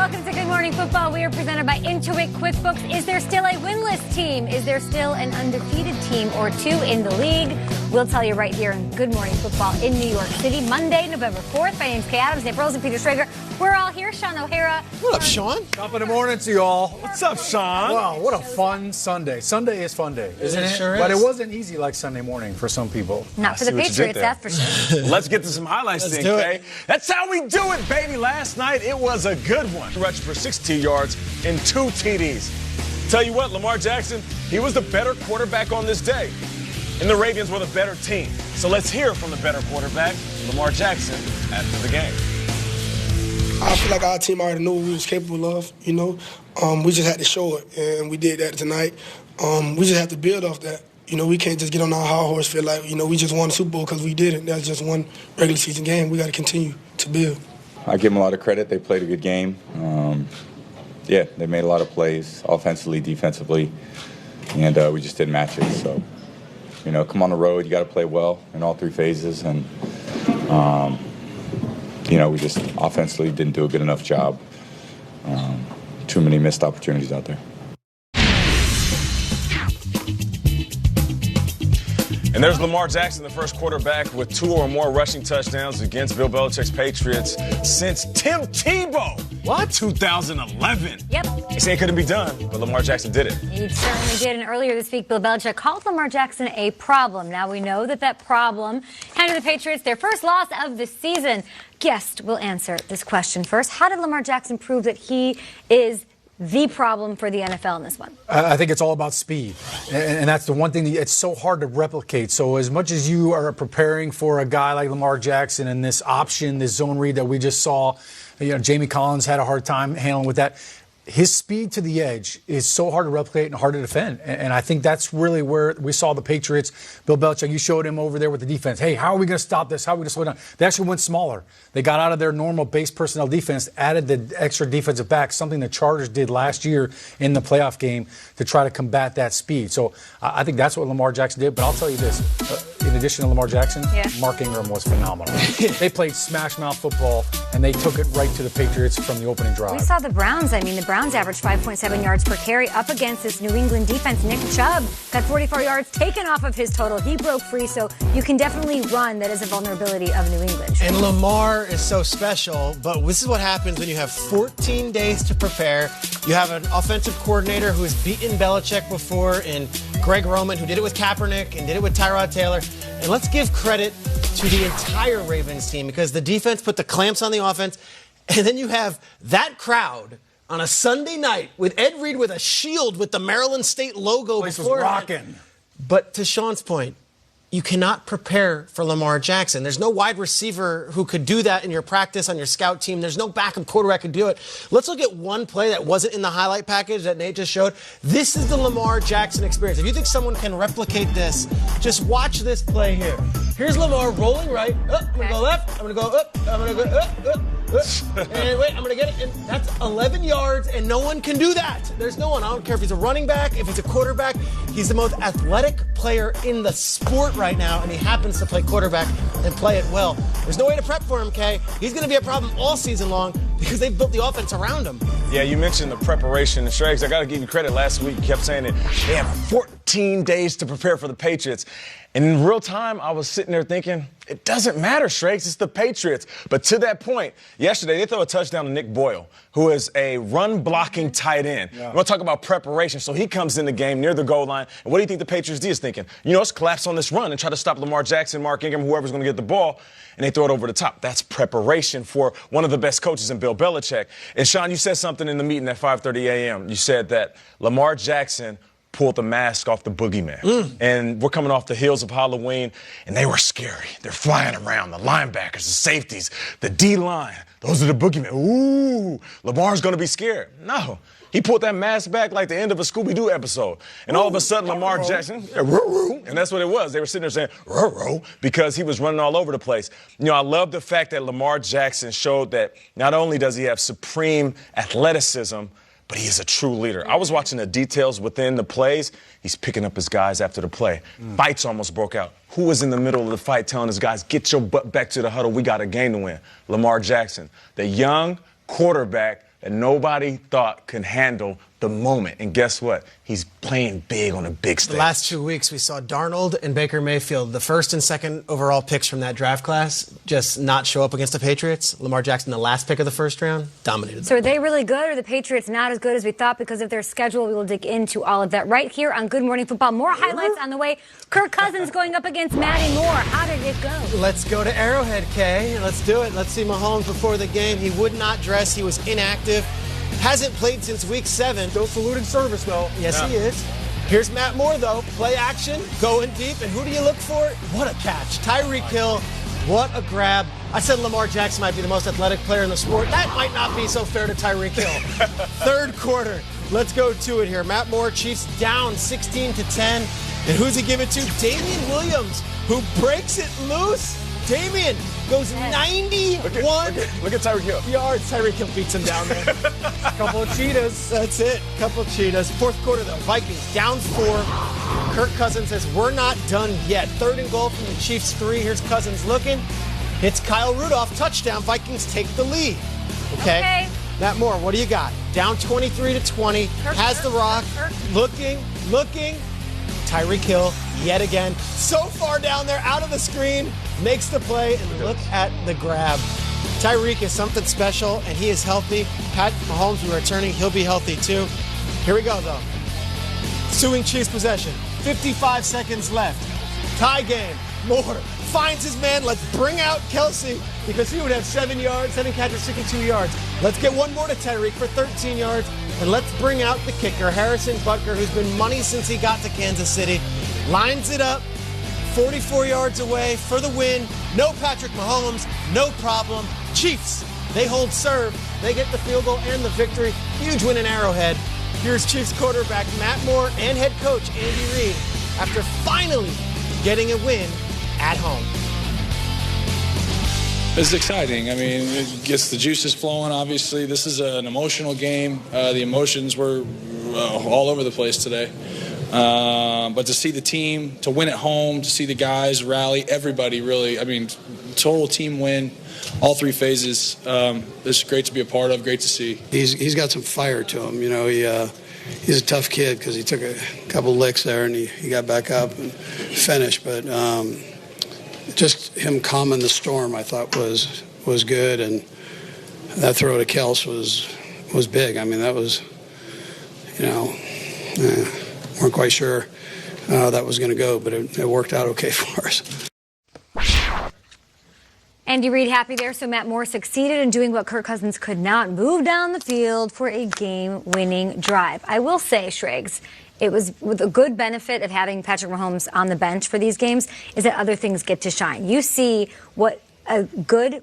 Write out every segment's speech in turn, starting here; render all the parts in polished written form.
welcome to Good Morning Football. We are presented by Intuit QuickBooks. Is there still a winless team? Is there still an undefeated team or two in the league? We'll tell you right here in Good Morning Football in New York City, Monday, November 4th. My name's Kay Adams, Nate Burleson, Peter Schrager. We're all here. Sean O'Hara. What up, Sean? Top of the morning to you all. What's up, Sean? Wow, what a fun Sunday. Sunday is fun day, isn't it? Sure is. But it wasn't easy like Sunday morning for some people. Not for the Patriots, that's for sure. Let's get to some highlights then, Kay. That's how we do it, baby. Last night, it was a good one. Rushed for 62 yards and 2 TDs. Tell you what, Lamar Jackson, he was the better quarterback on this day. And the Ravens were the better team. So let's hear from the better quarterback, Lamar Jackson, after the game. I feel like our team already knew what we was capable of, you know. We just had to show it, and we did that tonight. We just have to build off that. You know, we can't just get on our high horse, feel like, you know, we just won the Super Bowl because we didn't. That's just one regular season game. We got to continue to build. I give them a lot of credit. They played a good game. They made a lot of plays, offensively, defensively, and we just didn't match it. So, you know, come on the road, you got to play well in all 3 phases, and we just offensively didn't do a good enough job. Too many missed opportunities out there. And there's Lamar Jackson, the first quarterback with 2 or more rushing touchdowns against Bill Belichick's Patriots since Tim Tebow. What? 2011. Yep. They say it couldn't be done, but Lamar Jackson did it. He certainly did. And earlier this week, Bill Belichick called Lamar Jackson a problem. Now we know that problem handed the Patriots their first loss of the season. Guest will answer this question first. How did Lamar Jackson prove that he is the problem for the NFL in this one? I think it's all about speed. And that's the one thing it's so hard to replicate. So as much as you are preparing for a guy like Lamar Jackson and this option, this zone read that we just saw, Jamie Collins had a hard time handling with that. His speed to the edge is so hard to replicate and hard to defend. And I think that's really where we saw the Patriots. Bill Belichick, you showed him over there with the defense. Hey, how are we going to stop this? How are we going to slow down? They actually went smaller. They got out of their normal base personnel defense, added the extra defensive back, something the Chargers did last year in the playoff game to try to combat that speed. So I think that's what Lamar Jackson did. But I'll tell you this. In addition to Lamar Jackson, Mark Ingram was phenomenal. They played smash mouth football, and they took it right to the Patriots from the opening drive. We saw the Browns. The Browns averaged 5.7 yards per carry up against this New England defense. Nick Chubb got 44 yards taken off of his total. He broke free, so you can definitely run. That is a vulnerability of New England. And Lamar is so special, but this is what happens when you have 14 days to prepare. You have an offensive coordinator who has beaten Belichick before in Greg Roman, who did it with Kaepernick and did it with Tyrod Taylor. And let's give credit to the entire Ravens team because the defense put the clamps on the offense. And then you have that crowd on a Sunday night with Ed Reed with a shield with the Maryland State logo before. Rocking. But to Sean's point, you cannot prepare for Lamar Jackson. There's no wide receiver who could do that in your practice on your scout team. There's no backup quarterback who could do it. Let's look at one play that wasn't in the highlight package that Nate just showed. This is the Lamar Jackson experience. If you think someone can replicate this, just watch this play here. Here's Lamar rolling right. I'm going to go left. I'm going to go up. I'm going to go up. And wait, I'm going to get it. And that's 11 yards, and no one can do that. There's no one. I don't care if he's a running back, if he's a quarterback. He's the most athletic player in the sport right now, and he happens to play quarterback and play it well. There's no way to prep for him, Kay. He's going to be a problem all season long because they built the offense around him. Yeah, you mentioned the preparation. And Shregs, I got to give you credit. Last week, you kept saying that they have 14 days to prepare for the Patriots. And in real time, I was sitting there thinking, it doesn't matter, Shregs. It's the Patriots. But to that point, yesterday, they throw a touchdown to Nick Boyle, who is a run-blocking tight end. Yeah. We're going to talk about preparation. So he comes in the game near the goal line. And what do you think the Patriots D is thinking? Let's collapse on this run and try to stop Lamar Jackson, Mark Ingram, whoever's going to get the ball. And they throw it over the top. That's preparation for one of the best coaches in Bill Belichick. And, Sean, you said something in the meeting at 5:30 a.m. You said that Lamar Jackson pulled the mask off the boogeyman. And we're coming off the heels of Halloween, and they were scary. They're flying around, the linebackers, the safeties, the D-line. Those are the boogeymen. Ooh, Lamar's going to be scared. No. He pulled that mask back like the end of a Scooby-Doo episode. And all of a sudden, Lamar Jackson, and that's what it was. They were sitting there saying, because he was running all over the place. I love the fact that Lamar Jackson showed that not only does he have supreme athleticism, but he is a true leader. I was watching the details within the plays. He's picking up his guys after the play. Fights almost broke out. Who was in the middle of the fight telling his guys, get your butt back to the huddle. We got a game to win. Lamar Jackson, the young quarterback that nobody thought could handle the moment. And guess what? He's playing big on a big stage. The last 2 weeks, we saw Darnold and Baker Mayfield, the first and second overall picks from that draft class, just not show up against the Patriots. Lamar Jackson, the last pick of the first round, dominated them. So are they really good, or are the Patriots not as good as we thought because of their schedule? We will dig into all of that right here on Good Morning Football. More highlights on the way. Kirk Cousins going up against Matty Moore. How did it go? Let's go to Arrowhead, Kay. Let's do it. Let's see Mahomes before the game. He would not dress. He was inactive. Hasn't played since week 7. Still saluting service, though. Yes, he is. Here's Matt Moore, though. Play action, going deep. And who do you look for? What a catch. Tyreek Hill, what a grab. I said Lamar Jackson might be the most athletic player in the sport. That might not be so fair to Tyreek Hill. Third quarter. Let's go to it here. Matt Moore, Chiefs down 16-10. And who's he give it to? Damian Williams, who breaks it loose. Damian goes 91 Look at Tyreek Hill. yards. Tyreek Hill beats him down there. Couple of cheetahs. That's it. Couple cheetahs. Fourth quarter, though. Vikings down 4. Kirk Cousins says, we're not done yet. 3rd and goal from the Chiefs 3. Here's Cousins looking. Hits Kyle Rudolph. Touchdown. Vikings take the lead. Okay. Matt Moore, what do you got? Down 23-20. Has the rock. Looking. Tyreek Hill yet again. So far down there, out of the screen. Makes the play, and look at the grab. Tyreek is something special, and he is healthy. Pat Mahomes will be returning. He'll be healthy, too. Here we go, though. Suing Chiefs possession. 55 seconds left. Tie game. Moore finds his man. Let's bring out Kelsey because he would have 7 catches, 62 yards. Let's get one more to Tyreek for 13 yards. And let's bring out the kicker, Harrison Butker, who's been money since he got to Kansas City. Lines it up. 44 yards away for the win. No Patrick Mahomes, no problem. Chiefs, they hold serve. They get the field goal and the victory. Huge win in Arrowhead. Here's Chiefs quarterback Matt Moore and head coach Andy Reid after finally getting a win at home. It's exciting. I mean, it gets the juices flowing, obviously. This is an emotional game. The emotions were all over the place today. But to see the team, to win at home, to see the guys rally, everybody really, I mean, total team win, all 3 phases. It's great to be a part of, great to see. He's got some fire to him. You know, he's a tough kid because he took a couple licks there and he got back up and finished. But just him calming the storm, I thought was good. And that throw to Kels was big. I mean, that was, weren't quite sure how that was going to go, but it worked out okay for us. Andy Reid happy there, so Matt Moore succeeded in doing what Kirk Cousins could not, move down the field for a game-winning drive. I will say, Shriggs, it was with a good benefit of having Patrick Mahomes on the bench for these games is that other things get to shine. You see what a good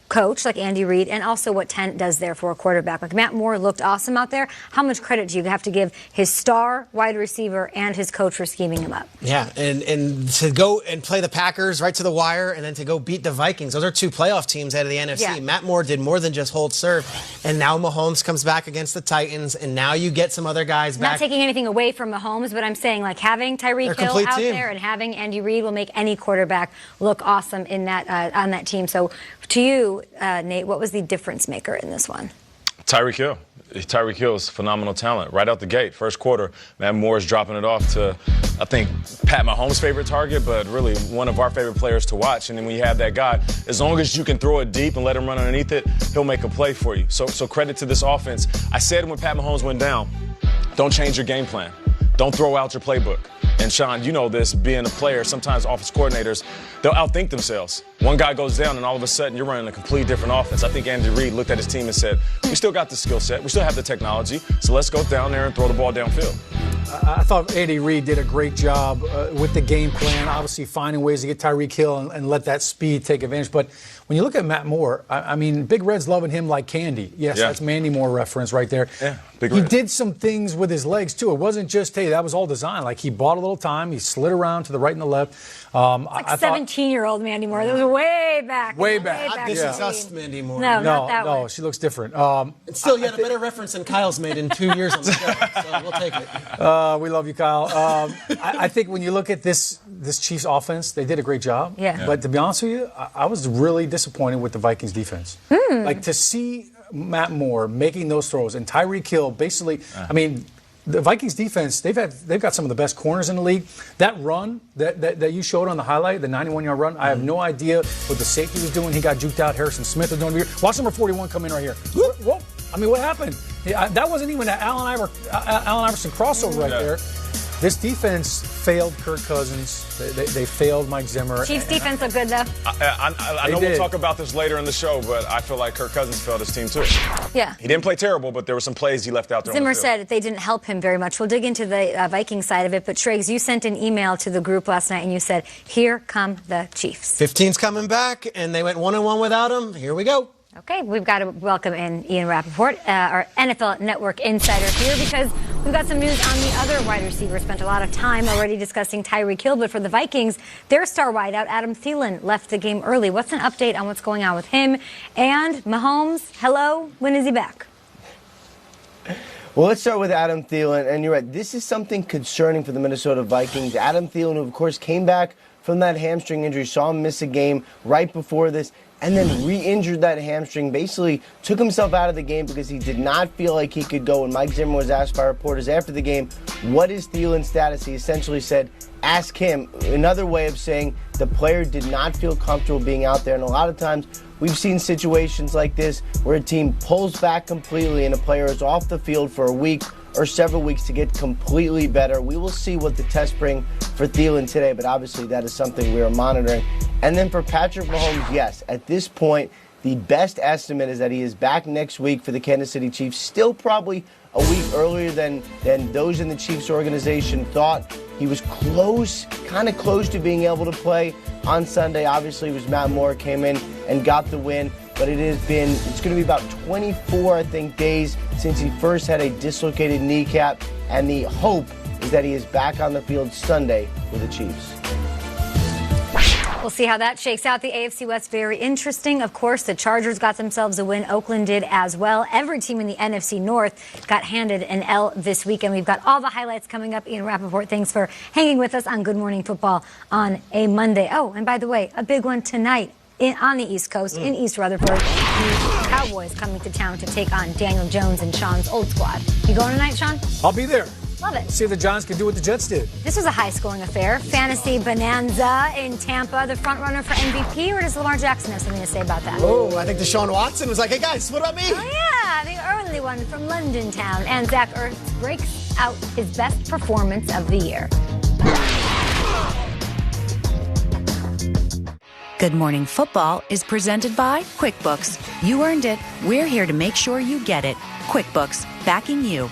coach like Andy Reid and also what Tent does there for a quarterback. Like Matt Moore looked awesome out there. How much credit do you have to give his star wide receiver and his coach for scheming him up? Yeah, and to go and play the Packers right to the wire and then to go beat the Vikings. Those are 2 playoff teams out of the NFC. Yeah. Matt Moore did more than just hold serve. And now Mahomes comes back against the Titans, and now you get some other guys back. Not taking anything away from Mahomes, but I'm saying like having Tyreek Hill out there and having Andy Reid will make any quarterback look awesome in that on that team. So to you, Nate, what was the difference maker in this one? Tyreek Hill. Tyreek Hill is phenomenal talent. Right out the gate, first quarter, Matt Moore is dropping it off to, I think, Pat Mahomes' favorite target, but really one of our favorite players to watch. And then when you have that guy, as long as you can throw it deep and let him run underneath it, he'll make a play for you. So credit to this offense. I said when Pat Mahomes went down, don't change your game plan. Don't throw out your playbook. And Sean, you know this, being a player, sometimes offense coordinators, they'll outthink themselves. One guy goes down and all of a sudden you're running a completely different offense. I think Andy Reid looked at his team and said, we still got the skill set, we still have the technology, so let's go down there and throw the ball downfield. I thought Andy Reid did a great job with the game plan, obviously finding ways to get Tyreek Hill and let that speed take advantage. But when you look at Matt Moore, I mean, Big Red's loving him like candy. Yes, That's Mandy Moore reference right there. Yeah, Big He Red. did some things with his legs, too. It wasn't just, hey, that was all design. Like, he bought a little time. He slid around to the right and the left. Like 17-year-old Mandy Moore. That was way back. Way back. This is us, Mandy Moore. No, not that way. No, she looks different. It's still yet a better reference than Kyle's made in 2 years on the show, so we'll take it. We love you, Kyle. I think when you look at this Chiefs offense, they did a great job. Yeah. But to be honest with you, I was really disappointed with the Vikings defense. Like to see Matt Moore making those throws and Tyreek Hill basically, I mean, the Vikings defense, they've got some of the best corners in the league. That run that you showed on the highlight, the 91-yard run, I have no idea what the safety was doing. He got juked out. Harrison Smith was doing it. Watch number 41 come in right here. Whoa. I mean, what happened? That wasn't even an Allen Iverson crossover right there. This defense failed Kirk Cousins. They failed Mike Zimmer. Chiefs defense looked good, though. I know we'll talk about this later in the show, but I feel like Kirk Cousins failed his team, too. Yeah. He didn't play terrible, but there were some plays he left out there. Zimmer said they didn't help him very much. We'll dig into the Viking side of it, but Triggs, you sent an email to the group last night, and you said, here come the Chiefs. 15's coming back, and they went 1-1 without him. Here we go. Okay, we've got to welcome in Ian Rappaport, our NFL Network insider here, because we've got some news on the other wide receiver. Spent a lot of time already discussing Tyreek Hill, but for the Vikings, their star wideout, Adam Thielen, left the game early. What's an update on what's going on with him? And Mahomes, hello, when is he back? Well, let's start with Adam Thielen, and you're right, this is something concerning for the Minnesota Vikings. Adam Thielen, who of course came back from that hamstring injury, saw him miss a game right before this, and then re-injured that hamstring, basically took himself out of the game because he did not feel like he could go. And Mike Zimmer was asked by reporters after the game, what is Thielen's status? He essentially said, ask him. Another way of saying the player did not feel comfortable being out there. And a lot of times we've seen situations like this where a team pulls back completely and a player is off the field for a week or several weeks to get completely better. We will see what the tests bring for Thielen today, but obviously that is something we are monitoring. And then for Patrick Mahomes, yes, at this point, the best estimate is that he is back next week for the Kansas City Chiefs, still probably a week earlier than those in the Chiefs organization thought. He was kind of close to being able to play on Sunday. Obviously, it was Matt Moore came in and got the win. But it's going to be about 24, I think, days since he first had a dislocated kneecap. And the hope is that he is back on the field Sunday with the Chiefs. We'll see how that shakes out. The AFC West, very interesting. Of course, the Chargers got themselves a win. Oakland did as well. Every team in the NFC North got handed an L this weekend. We've got all the highlights coming up. Ian Rappaport, thanks for hanging with us on Good Morning Football on a Monday. Oh, and by the way, a big one tonight. On the East Coast, in East Rutherford, the Cowboys coming to town to take on Daniel Jones and Sean's old squad. You going tonight, Sean? I'll be there. Love it. See if the Giants can do what the Jets did. This was a high-scoring affair. Fantasy bonanza in Tampa. The front runner for MVP, or does Lamar Jackson have something to say about that? Oh, I think Deshaun Watson was like, hey, guys, what about me? Oh, yeah, the early one from London town. And Zach Ertz breaks out his best performance of the year. Good Morning Football is presented by QuickBooks. You earned it. We're here to make sure you get it. QuickBooks, backing you.